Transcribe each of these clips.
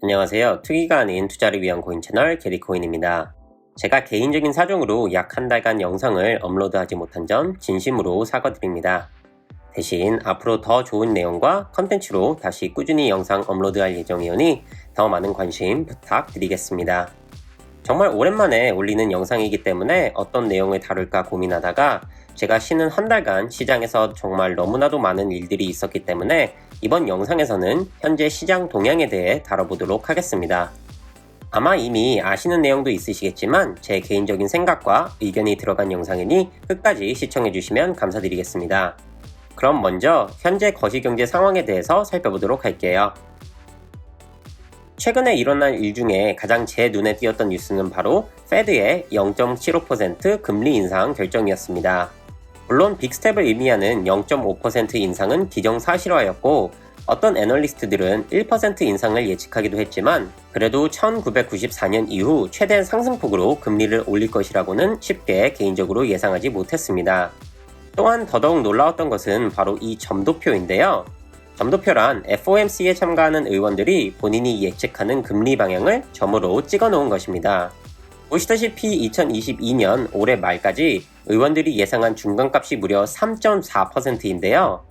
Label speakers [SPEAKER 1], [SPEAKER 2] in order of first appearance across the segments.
[SPEAKER 1] 안녕하세요. 투기가 아닌 투자를 위한 코인 채널 게리코인입니다. 제가 개인적인 사정으로 약 한 달간 영상을 업로드하지 못한 점 진심으로 사과드립니다. 대신 앞으로 더 좋은 내용과 컨텐츠로 다시 꾸준히 영상 업로드할 예정이오니 더 많은 관심 부탁드리겠습니다. 정말 오랜만에 올리는 영상이기 때문에 어떤 내용을 다룰까 고민하다가 제가 쉬는 한 달간 시장에서 정말 너무나도 많은 일들이 있었기 때문에 이번 영상에서는 현재 시장 동향에 대해 다뤄보도록 하겠습니다. 아마 이미 아시는 내용도 있으시겠지만 제 개인적인 생각과 의견이 들어간 영상이니 끝까지 시청해주시면 감사드리겠습니다. 그럼 먼저 현재 거시경제 상황에 대해서 살펴보도록 할게요. 최근에 일어난 일 중에 가장 제 눈에 띄었던 뉴스는 바로 페드의 0.75% 금리 인상 결정이었습니다. 물론 빅스텝을 의미하는 0.5% 인상은 기정사실화였고 어떤 애널리스트들은 1% 인상을 예측하기도 했지만 그래도 1994년 이후 최대 상승폭으로 금리를 올릴 것이라고는 쉽게 개인적으로 예상하지 못했습니다. 또한 더더욱 놀라웠던 것은 바로 이 점도표인데요. 점도표란 FOMC에 참가하는 의원들이 본인이 예측하는 금리 방향을 점으로 찍어 놓은 것입니다. 보시다시피 2022년 올해 말까지 의원들이 예상한 중간값이 무려 3.4%인데요.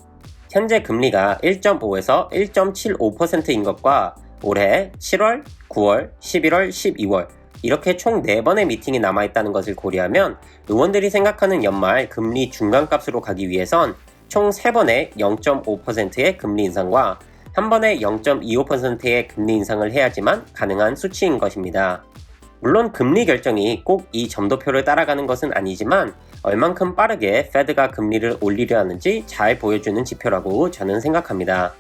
[SPEAKER 1] 현재 금리가 1.5에서 1.75%인 것과 올해 7월, 9월, 11월, 12월 이렇게 총 4번의 미팅이 남아있다는 것을 고려하면 의원들이 생각하는 연말 금리 중간값으로 가기 위해선 총 3번의 0.5%의 금리 인상과 한 번의 0.25%의 금리 인상을 해야지만 가능한 수치인 것입니다. 물론 금리 결정이 꼭 이 점도표를 따라가는 것은 아니지만 얼만큼 빠르게 페드가 금리를 올리려 하는지 잘 보여주는 지표라고 저는 생각합니다.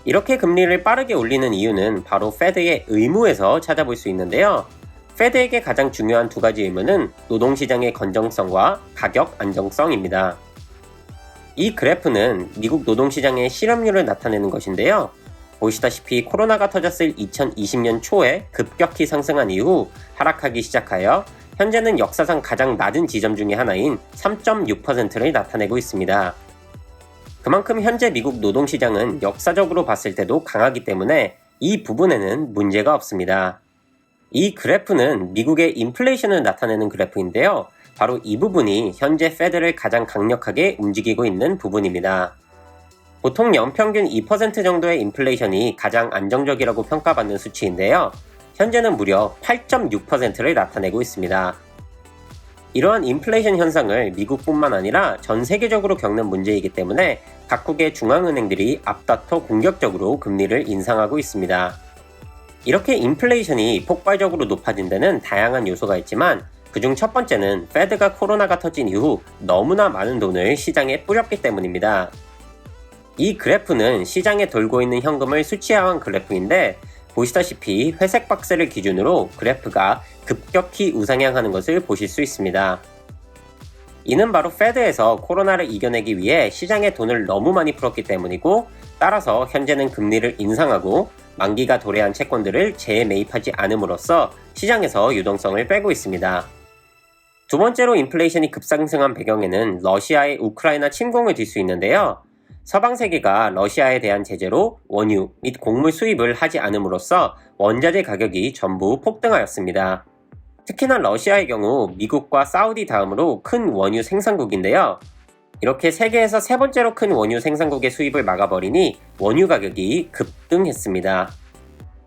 [SPEAKER 1] 이렇게 금리를 빠르게 올리는 이유는 바로 페드의 의무에서 찾아볼 수 있는데요. 페드에게 가장 중요한 두 가지 의무는 노동시장의 건전성과 가격 안정성입니다. 이 그래프는 미국 노동시장의 실업률을 나타내는 것인데요. 보시다시피 코로나가 터졌을 2020년 초에 급격히 상승한 이후 하락하기 시작하여 현재는 역사상 가장 낮은 지점 중의 하나인 3.6%를 나타내고 있습니다. 그만큼 현재 미국 노동시장은 역사적으로 봤을 때도 강하기 때문에 이 부분에는 문제가 없습니다. 이 그래프는 미국의 인플레이션을 나타내는 그래프인데요. 바로 이 부분이 현재 페드를 가장 강력하게 움직이고 있는 부분입니다. 보통 연평균 2% 정도의 인플레이션이 가장 안정적이라고 평가받는 수치인데요. 현재는 무려 8.6%를 나타내고 있습니다. 이러한 인플레이션 현상을 미국뿐만 아니라 전 세계적으로 겪는 문제이기 때문에 각국의 중앙은행들이 앞다퉈 공격적으로 금리를 인상하고 있습니다. 이렇게 인플레이션이 폭발적으로 높아진 데는 다양한 요소가 있지만 그중 첫 번째는 페드가 코로나가 터진 이후 너무나 많은 돈을 시장에 뿌렸기 때문입니다. 이 그래프는 시장에 돌고 있는 현금을 수치화한 그래프인데 보시다시피 회색 박스를 기준으로 그래프가 급격히 우상향하는 것을 보실 수 있습니다. 이는 바로 페드에서 코로나를 이겨내기 위해 시장에 돈을 너무 많이 풀었기 때문이고 따라서 현재는 금리를 인상하고 만기가 도래한 채권들을 재매입하지 않음으로써 시장에서 유동성을 빼고 있습니다. 두 번째로 인플레이션이 급상승한 배경에는 러시아의 우크라이나 침공을 들 수 있는데요. 서방 세계가 러시아에 대한 제재로 원유 및 곡물 수입을 하지 않음으로써 원자재 가격이 전부 폭등하였습니다. 특히나 러시아의 경우 미국과 사우디 다음으로 큰 원유 생산국인데요. 이렇게 세계에서 세 번째로 큰 원유 생산국의 수입을 막아버리니 원유 가격이 급등했습니다.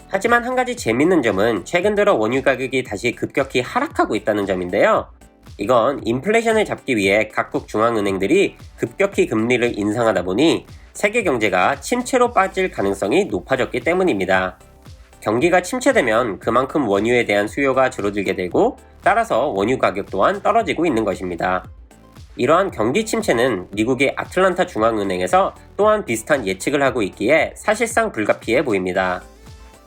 [SPEAKER 1] 하지만 한 가지 재밌는 점은 최근 들어 원유 가격이 다시 급격히 하락하고 있다는 점인데요. 이건 인플레이션을 잡기 위해 각국 중앙은행들이 급격히 금리를 인상하다 보니 세계 경제가 침체로 빠질 가능성이 높아졌기 때문입니다. 경기가 침체되면 그만큼 원유에 대한 수요가 줄어들게 되고 따라서 원유 가격 또한 떨어지고 있는 것입니다. 이러한 경기 침체는 미국의 아틀란타 중앙은행에서 또한 비슷한 예측을 하고 있기에 사실상 불가피해 보입니다.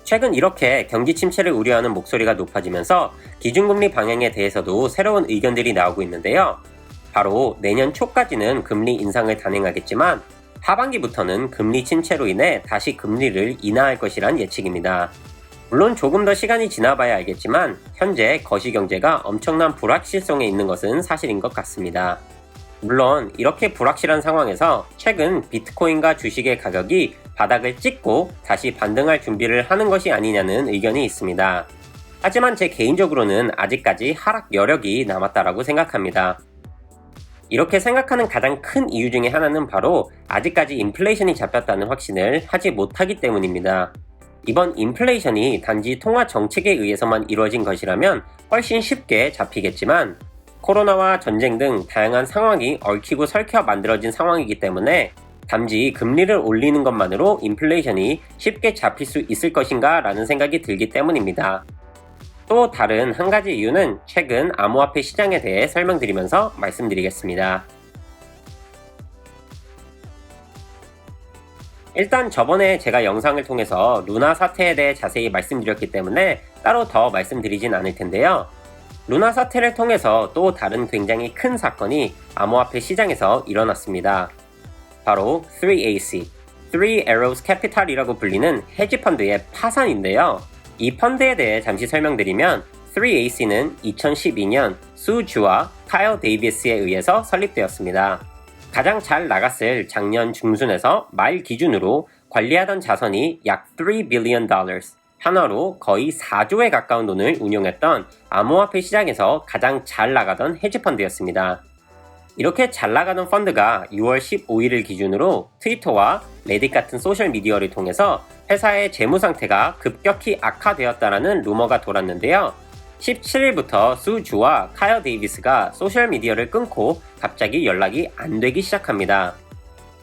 [SPEAKER 1] 최근 이렇게 경기 침체를 우려하는 목소리가 높아지면서 기준금리 방향에 대해서도 새로운 의견들이 나오고 있는데요. 바로 내년 초까지는 금리 인상을 단행하겠지만 하반기부터는 금리 침체로 인해 다시 금리를 인하할 것이란 예측입니다. 물론 조금 더 시간이 지나봐야 알겠지만 현재 거시경제가 엄청난 불확실성에 있는 것은 사실인 것 같습니다. 물론 이렇게 불확실한 상황에서 최근 비트코인과 주식의 가격이 바닥을 찍고 다시 반등할 준비를 하는 것이 아니냐는 의견이 있습니다. 하지만 제 개인적으로는 아직까지 하락 여력이 남았다라고 생각합니다. 이렇게 생각하는 가장 큰 이유 중에 하나는 바로 아직까지 인플레이션이 잡혔다는 확신을 하지 못하기 때문입니다. 이번 인플레이션이 단지 통화 정책에 의해서만 이루어진 것이라면 훨씬 쉽게 잡히겠지만 코로나와 전쟁 등 다양한 상황이 얽히고 설켜 만들어진 상황이기 때문에 단지 금리를 올리는 것만으로 인플레이션이 쉽게 잡힐 수 있을 것인가 라는 생각이 들기 때문입니다. 또 다른 한 가지 이유는 최근 암호화폐 시장에 대해 설명드리면서 말씀드리겠습니다. 일단 저번에 제가 영상을 통해서 루나 사태에 대해 자세히 말씀드렸기 때문에 따로 더 말씀드리진 않을 텐데요. 루나 사태를 통해서 또 다른 굉장히 큰 사건이 암호화폐 시장에서 일어났습니다. 바로 3AC, Three Arrows Capital이라고 불리는 헤지펀드의 파산인데요. 이 펀드에 대해 잠시 설명드리면 3AC는 2012년 수 주와 카일 데이비스에 의해서 설립되었습니다. 가장 잘 나갔을 작년 중순에서 말 기준으로 관리하던 자산이 약 $3 billion, 한화로 거의 4조에 가까운 돈을 운용했던 암호화폐 시장에서 가장 잘 나가던 헤지펀드였습니다. 이렇게 잘 나가던 펀드가 6월 15일을 기준으로 트위터와 레딧 같은 소셜미디어를 통해서 회사의 재무 상태가 급격히 악화되었다라는 루머가 돌았는데요. 17일부터 수 주와 카일 데이비스가 소셜미디어를 끊고 갑자기 연락이 안 되기 시작합니다.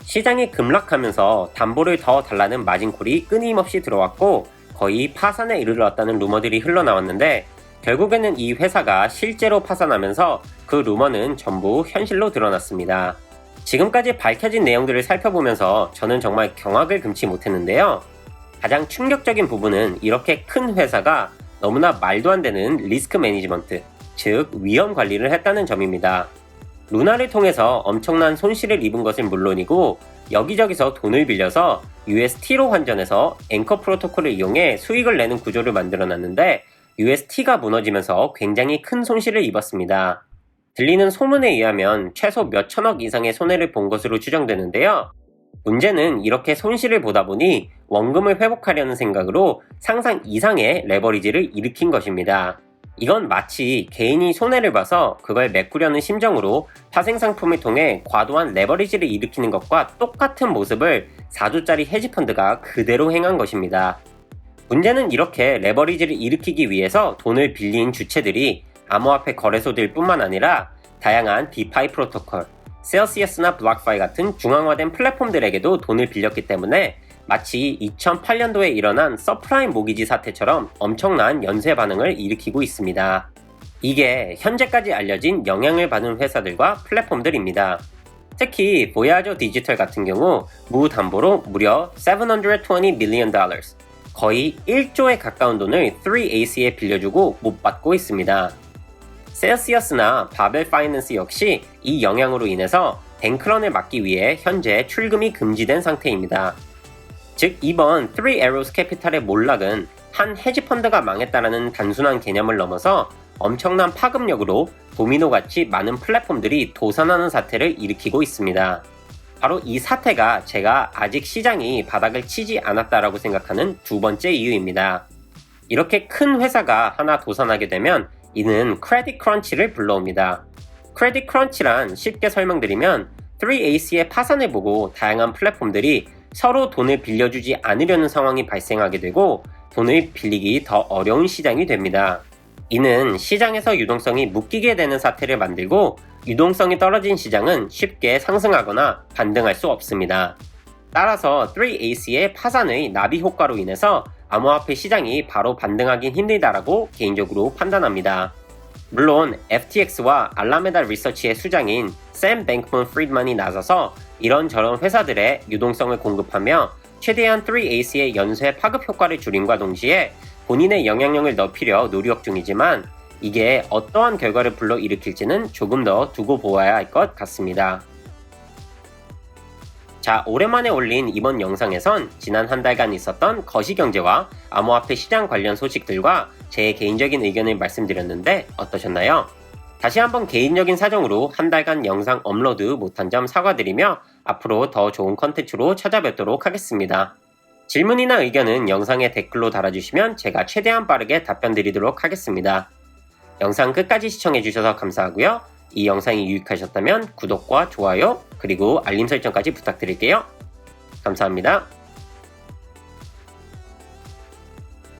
[SPEAKER 1] 시장이 급락하면서 담보를 더 달라는 마진콜이 끊임없이 들어왔고 거의 파산에 이르렀다는 루머들이 흘러나왔는데 결국에는 이 회사가 실제로 파산하면서 그 루머는 전부 현실로 드러났습니다. 지금까지 밝혀진 내용들을 살펴보면서 저는 정말 경악을 금치 못했는데요. 가장 충격적인 부분은 이렇게 큰 회사가 너무나 말도 안 되는 리스크 매니지먼트, 즉 위험 관리를 했다는 점입니다. 루나를 통해서 엄청난 손실을 입은 것은 물론이고 여기저기서 돈을 빌려서 UST로 환전해서 앵커 프로토콜을 이용해 수익을 내는 구조를 만들어놨는데 UST가 무너지면서 굉장히 큰 손실을 입었습니다. 들리는 소문에 의하면 최소 몇 천억 이상의 손해를 본 것으로 추정되는데요. 문제는 이렇게 손실을 보다 보니 원금을 회복하려는 생각으로 상상 이상의 레버리지를 일으킨 것입니다. 이건 마치 개인이 손해를 봐서 그걸 메꾸려는 심정으로 파생 상품을 통해 과도한 레버리지를 일으키는 것과 똑같은 모습을 4조짜리 헤지펀드가 그대로 행한 것입니다. 문제는 이렇게 레버리지를 일으키기 위해서 돈을 빌린 주체들이 암호화폐 거래소들 뿐만 아니라 다양한 디파이 프로토콜, 셀시어스나 블록파이 같은 중앙화된 플랫폼들에게도 돈을 빌렸기 때문에 마치 2008년도에 일어난 서프라임 모기지 사태처럼 엄청난 연쇄 반응을 일으키고 있습니다. 이게 현재까지 알려진 영향을 받은 회사들과 플랫폼들입니다. 특히 보야저 디지털 같은 경우 무담보로 무려 $720 million, 거의 1조에 가까운 돈을 3AC에 빌려주고 못 받고 있습니다. 셀시어스나 바벨 파이낸스 역시 이 영향으로 인해서 뱅크런을 막기 위해 현재 출금이 금지된 상태입니다. 즉 이번 Three Arrows Capital의 몰락은 한 헤지펀드가 망했다라는 단순한 개념을 넘어서 엄청난 파급력으로 도미노같이 많은 플랫폼들이 도산하는 사태를 일으키고 있습니다. 바로 이 사태가 제가 아직 시장이 바닥을 치지 않았다라고 생각하는 두 번째 이유입니다. 이렇게 큰 회사가 하나 도산하게 되면 이는 크레딧 크런치를 불러옵니다. 크레딧 크런치란 쉽게 설명드리면 3AC의 파산을 보고 다양한 플랫폼들이 서로 돈을 빌려주지 않으려는 상황이 발생하게 되고 돈을 빌리기 더 어려운 시장이 됩니다. 이는 시장에서 유동성이 묶이게 되는 사태를 만들고 유동성이 떨어진 시장은 쉽게 상승하거나 반등할 수 없습니다. 따라서 3AC의 파산의 나비 효과로 인해서 암호화폐 시장이 바로 반등하긴 힘들다라고 개인적으로 판단합니다. 물론 FTX와 알라메다 리서치의 수장인 샘 뱅크먼 프리드만이 나서서 이런저런 회사들의 유동성을 공급하며 최대한 3AC의 연쇄 파급 효과를 줄임과 동시에 본인의 영향력을 넓히려 노력 중이지만 이게 어떠한 결과를 불러일으킬지는 조금 더 두고 보아야 할 것 같습니다. 자, 오랜만에 올린 이번 영상에선 지난 한 달간 있었던 거시경제와 암호화폐 시장 관련 소식들과 제 개인적인 의견을 말씀드렸는데 어떠셨나요? 다시 한번 개인적인 사정으로 한 달간 영상 업로드 못한 점 사과드리며 앞으로 더 좋은 컨텐츠로 찾아뵙도록 하겠습니다. 질문이나 의견은 영상에 댓글로 달아주시면 제가 최대한 빠르게 답변 드리도록 하겠습니다. 영상 끝까지 시청해주셔서 감사하고요. 이 영상이 유익하셨다면 구독과 좋아요 그리고 알림 설정까지 부탁드릴게요. 감사합니다.